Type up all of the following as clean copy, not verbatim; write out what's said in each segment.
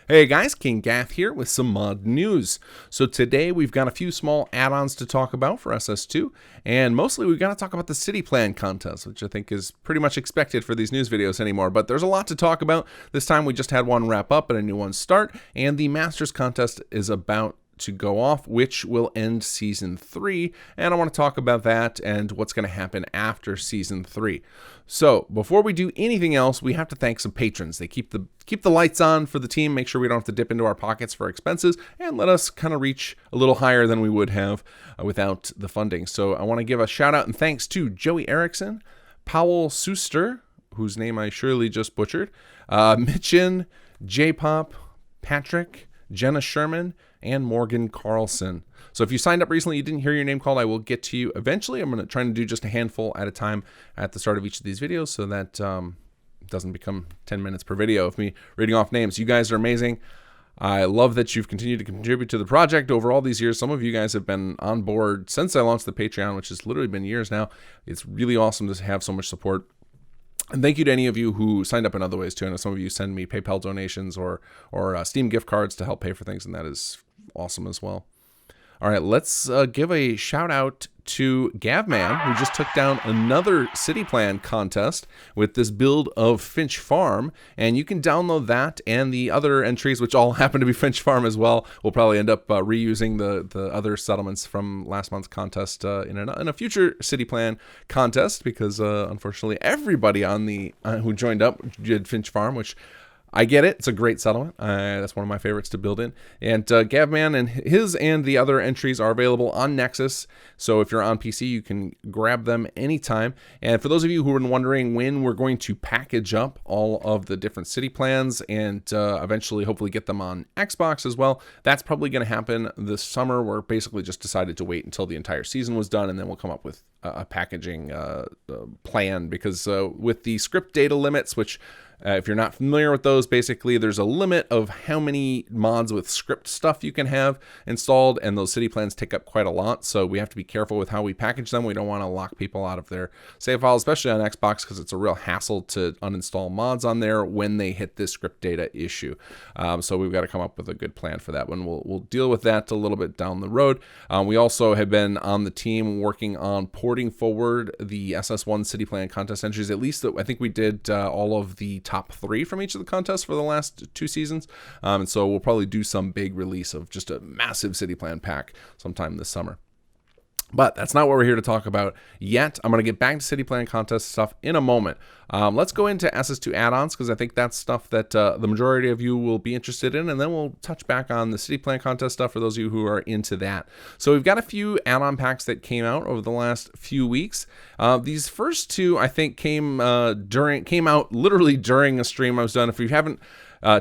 Hey guys, kinggath here with some mod news. So today we've got a few small add-ons to talk about for SS2, and mostly we've got to talk about the city plan contest, which I think is pretty much expected for these news videos anymore, but there's a lot to talk about. This time we just had one wrap up and a new one start, and the Masters contest is about to go off, which will end Season 3, and I want to talk about that and what's going to happen after Season 3. So, before we do anything else, we have to thank some patrons. They keep the lights on for the team, make sure we don't have to dip into our pockets for expenses, and let us kind of reach a little higher than we would have without the funding. So, I want to give a shout out and thanks to Joey Erickson, Powell Suster, whose name I surely just butchered, Mitchin, J-Pop, Patrick, Jenna Sherman, and Morgan Carlson. So if you signed up recently, you didn't hear your name called, I will get to you eventually. I'm going to try to do just a handful at a time at the start of each of these videos so that doesn't become 10 minutes per video of me reading off names. You guys are amazing. I love that you've continued to contribute to the project over all these years. Some of you guys have been on board since I launched the Patreon, which has literally been years now. It's really awesome to have so much support. And thank you to any of you who signed up in other ways too. I know some of you send me PayPal donations or Steam gift cards to help pay for things, and that is awesome as well. All right, let's give a shout out to Gavman, who just took down another city plan contest with this build of Finch Farm, and you can download that and the other entries, which all happen to be Finch Farm as well. We'll probably end up reusing the other settlements from last month's contest in a future city plan contest, because unfortunately everybody on the who joined up did Finch Farm, which I get it. It's a great settlement. That's one of my favorites to build in. And Gavman and his and the other entries are available on Nexus. So if you're on PC, you can grab them anytime. And for those of you who are wondering when we're going to package up all of the different city plans and eventually hopefully get them on Xbox as well, that's probably going to happen this summer. We're basically just decided to wait until the entire season was done, and then we'll come up with a packaging plan, because with the script data limits, which if you're not familiar with those, basically there's a limit of how many mods with script stuff you can have installed, and those city plans take up quite a lot, so we have to be careful with how we package them. We don't want to lock people out of their save files, especially on Xbox, because it's a real hassle to uninstall mods on there when they hit this script data issue. So we've got to come up with a good plan for that one. We'll deal with that a little bit down the road. We also have been on the team working on porting forward the SS1 city plan contest entries. At least I think we did all of the top 3 from each of the contests for the last 2 seasons. And so we'll probably do some big release of just a massive city plan pack sometime this summer. But that's not what we're here to talk about yet. I'm going to get back to city plan contest stuff in a moment. Let's go into SS2 add-ons, because I think that's stuff that the majority of you will be interested in, and then we'll touch back on the city plan contest stuff for those of you who are into that. So we've got a few add-on packs that came out over the last few weeks. These first 2, I think, came out literally during a stream I was done. If you haven't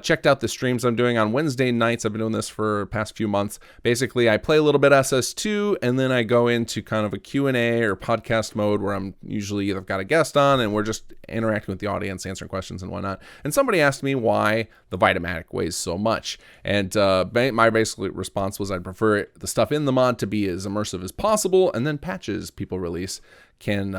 checked out the streams I'm doing on Wednesday nights, I've been doing this for the past few months. Basically, I play a little bit SS2, and then I go into kind of a Q&A or podcast mode where I'm usually either got a guest on and we're just interacting with the audience, answering questions and whatnot. And somebody asked me why the VIT-O-MATIC weighs so much. And my basically response was I'd prefer the stuff in the mod to be as immersive as possible, and then patches people release can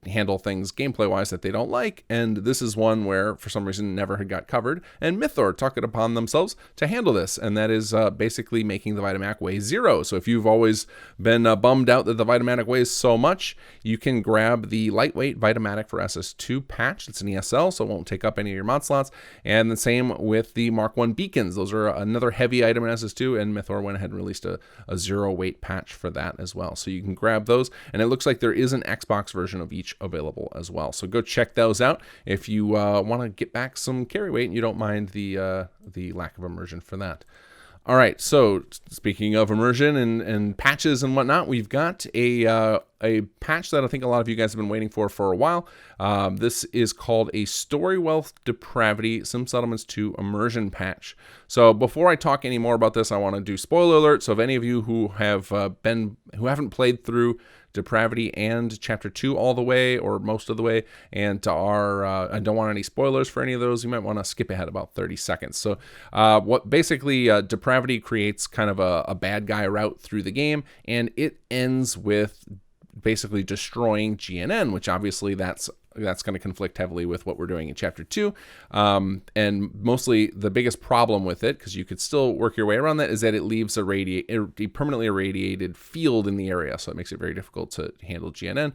handle things gameplay-wise that they don't like, and this is one where, for some reason, never had got covered, and MYTHOR took it upon themselves to handle this, and that is basically making the VIT-O-MATIC weigh 0. So if you've always been bummed out that the VIT-O-MATIC weighs so much, you can grab the lightweight VIT-O-MATIC for SS2 patch. It's an ESL, so it won't take up any of your mod slots, and the same with the Mark 1 beacons. Those are another heavy item in SS2, and MYTHOR went ahead and released a 0-weight patch for that as well. So you can grab those, and it looks like there is an Xbox version of each available as well. So go check those out if you want to get back some carry weight and you don't mind the lack of immersion for that. All right, so speaking of immersion and patches and whatnot, we've got a patch that I think a lot of you guys have been waiting for a while. This is called a STORYWEALTH DEPRAVITY Sim Settlements 2 Immersion patch. So before I talk any more about this, I want to do spoiler alert. So if any of you who haven't played through DEPRAVITY and Chapter 2 all the way or most of the way, and I don't want any spoilers for any of those, you might want to skip ahead about 30 seconds. So what basically DEPRAVITY creates kind of a bad guy route through the game, and it ends with basically destroying GNN, which obviously that's that's going to conflict heavily with what we're doing in Chapter 2. And mostly the biggest problem with it, because you could still work your way around that, is that it leaves a permanently irradiated field in the area. So it makes it very difficult to handle GNN.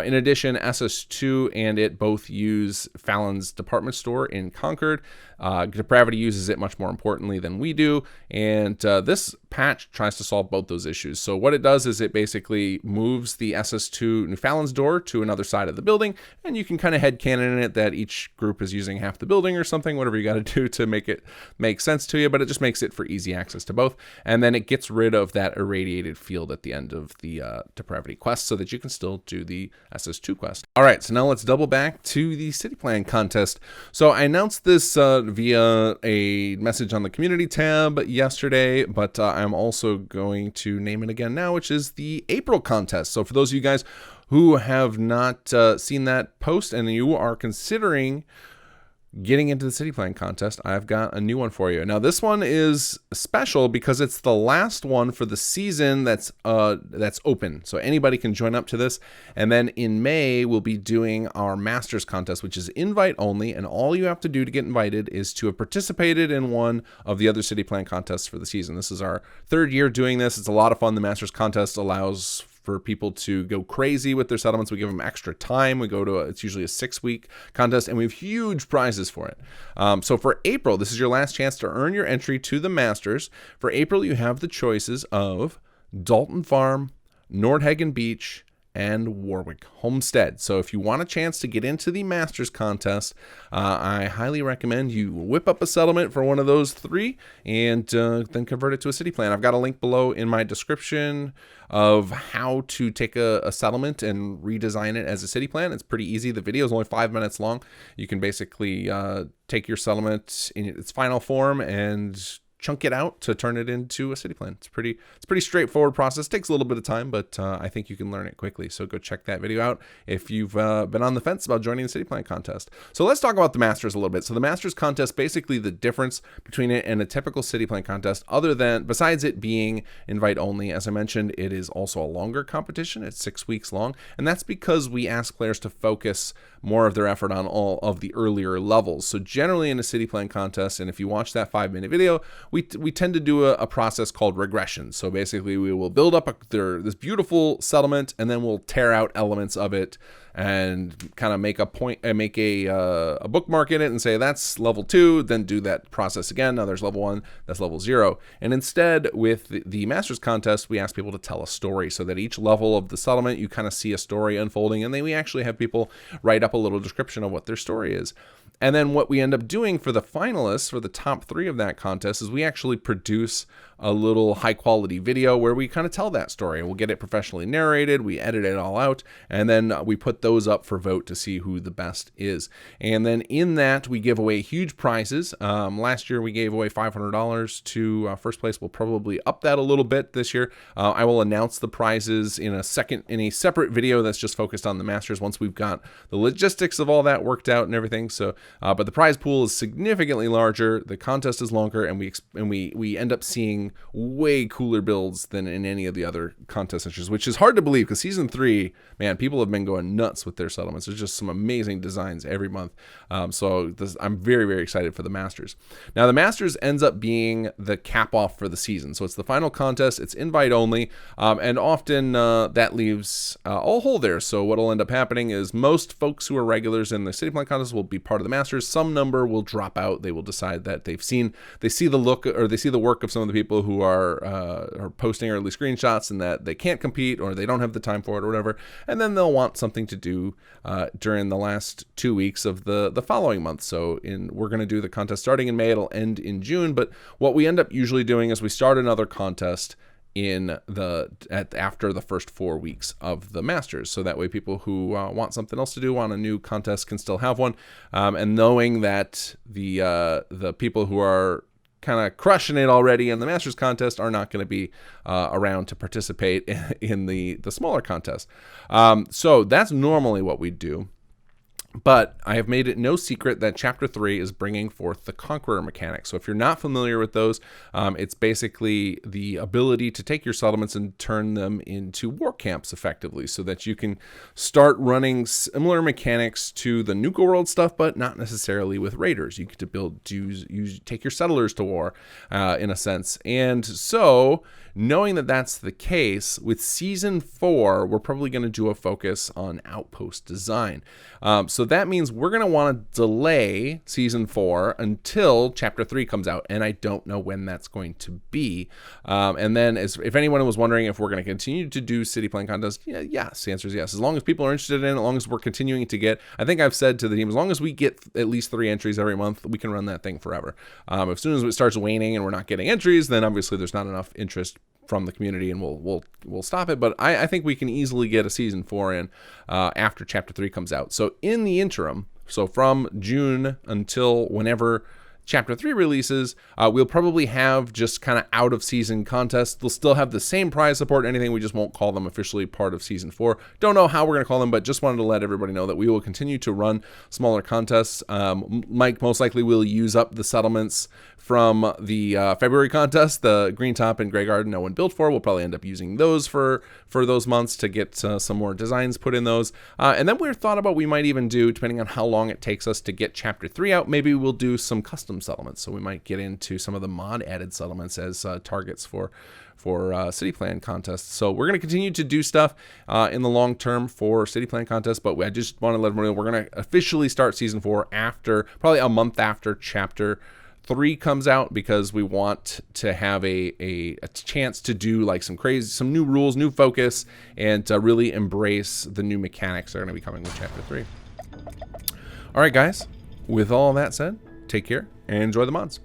In addition, SS2 and it both use Fallon's department store in Concord. Depravity uses it much more importantly than we do. And this patch tries to solve both those issues. So what it does is it basically moves the SS2 New Fallon's door to another side of the building, and you can kind of headcanon it that each group is using half the building or something, whatever you got to do to make it make sense to you, but it just makes it for easy access to both. And then it gets rid of that irradiated field at the end of the Depravity quest so that you can still do the SS2 quest. All right, so now let's double back to the city plan contest. So I announced this via a message on the community tab yesterday, but I'm also going to name it again now, which is the April contest. So for those of you guys who have not seen that post and you are considering getting into the city plan contest, I've got a new one for you. Now this one is special because it's the last one for the season that's open, so anybody can join up to this. And then in May we'll be doing our Masters contest, which is invite only, and all you have to do to get invited is to have participated in one of the other city plan contests for the season. This is our 3rd year doing this. It's a lot of fun. The Masters contest allows for people to go crazy with their settlements. We give them extra time. We go to it's usually a 6-week contest, and we have huge prizes for it. So for April, this is your last chance to earn your entry to the Masters. For April, you have the choices of Dalton Farm, Nordhagen Beach, and Warwick Homestead. So if you want a chance to get into the Masters contest, I highly recommend you whip up a settlement for one of those 3 and then convert it to a city plan. I've got a link below in my description of how to take a settlement and redesign it as a city plan. It's pretty easy. The video is only 5 minutes long. You can basically take your settlement in its final form and chunk it out to turn it into a city plan. It's pretty straightforward process. It takes a little bit of time, but I think you can learn it quickly. So go check that video out if you've been on the fence about joining the city plan contest. So let's talk about the Masters a little bit. So the Masters contest, basically the difference between it and a typical city plan contest, besides it being invite only, as I mentioned, it is also a longer competition. It's 6 weeks long, and that's because we ask players to focus more of their effort on all of the earlier levels. So generally in a city plan contest, and if you watch that 5-minute video, we tend to do a process called regression. So basically we will build up this beautiful settlement, and then we'll tear out elements of it and kind of make a bookmark in it and say that's level 2, then do that process again. Now there's level 1, that's level 0. And instead with the Masters contest, we ask people to tell a story so that each level of the settlement, you kind of see a story unfolding, and then we actually have people write up a little description of what their story is. And then what we end up doing for the finalists, for the top 3 of that contest, is we actually produce a little high quality video where we kind of tell that story. We'll get it professionally narrated, we edit it all out, and then we put those up for vote to see who the best is. And then in that, we give away huge prizes. Last year we gave away $500 to first place. We'll probably up that a little bit this year. I will announce the prizes in a separate video that's just focused on the Masters once we've got the logistics of all that worked out and everything. So, but the prize pool is significantly larger, the contest is longer, and we end up seeing way cooler builds than in any of the other contest entries, which is hard to believe because season 3, man, people have been going nuts with their settlements. There's just some amazing designs every month. I'm very, very excited for the Masters. Now the Masters ends up being the cap off for the season. So it's the final contest, it's invite only, and often that leaves a hole there. So what'll end up happening is most folks who are regulars in the city plan contest will be part of the Masters. Some number will drop out. They will decide that they see the look, or they see the work of some of the people who are posting early screenshots, and that they can't compete or they don't have the time for it or whatever, and then they'll want something to do during the last 2 weeks of the following month. So we're going to do the contest starting in May. It'll end in June, but what we end up usually doing is we start another contest after the first 4 weeks of the Masters, so that way people who want something else to do, want a new contest, can still have one, and knowing that the people who are kind of crushing it already in the Masters contest are not going to be around to participate in the smaller contest. So that's normally what we do. But I have made it no secret that Chapter 3 is bringing forth the Conqueror mechanic. So if you're not familiar with those, it's basically the ability to take your settlements and turn them into war camps effectively, so that you can start running similar mechanics to the Nuka World stuff, but not necessarily with raiders. You get to take your settlers to war, in a sense. And so, knowing that that's the case, with Season 4, we're probably going to do a focus on outpost design. So that means we're going to want to delay Season 4 until Chapter 3 comes out, and I don't know when that's going to be. And then, if anyone was wondering if we're going to continue to do city plan contests, yes, the answer is yes. As long as people are interested in it, as long as we're continuing to get, I think I've said to the team, as long as we get at least 3 entries every month, we can run that thing forever. As soon as it starts waning and we're not getting entries, then obviously there's not enough interest from the community, and we'll stop it. But I think we can easily get a Season 4 in after Chapter 3 comes out. So in the interim, so from June until whenever Chapter 3 releases, we'll probably have just kind of out of season contests. They'll still have the same prize support and anything. We just won't call them officially part of Season 4. Don't know how we're going to call them, but just wanted to let everybody know that we will continue to run smaller contests. Mike most likely will use up the settlements from the February contest, the Green Top and Grey Garden no one built for. We'll probably end up using those for those months to get some more designs put in those. And then we thought about, we might even do, depending on how long it takes us to get Chapter 3 out, maybe we'll do some custom settlements. So we might get into some of the mod added settlements as targets for city plan contests. So we're going to continue to do stuff in the long term for city plan contests, but I just want to let everyone know we're going to officially start Season 4 probably a month after Chapter 3 comes out, because we want to have a chance to do like some new rules, new focus, and to really embrace the new mechanics that are going to be coming with Chapter 3. All right, guys, with all that said, take care and enjoy the mods.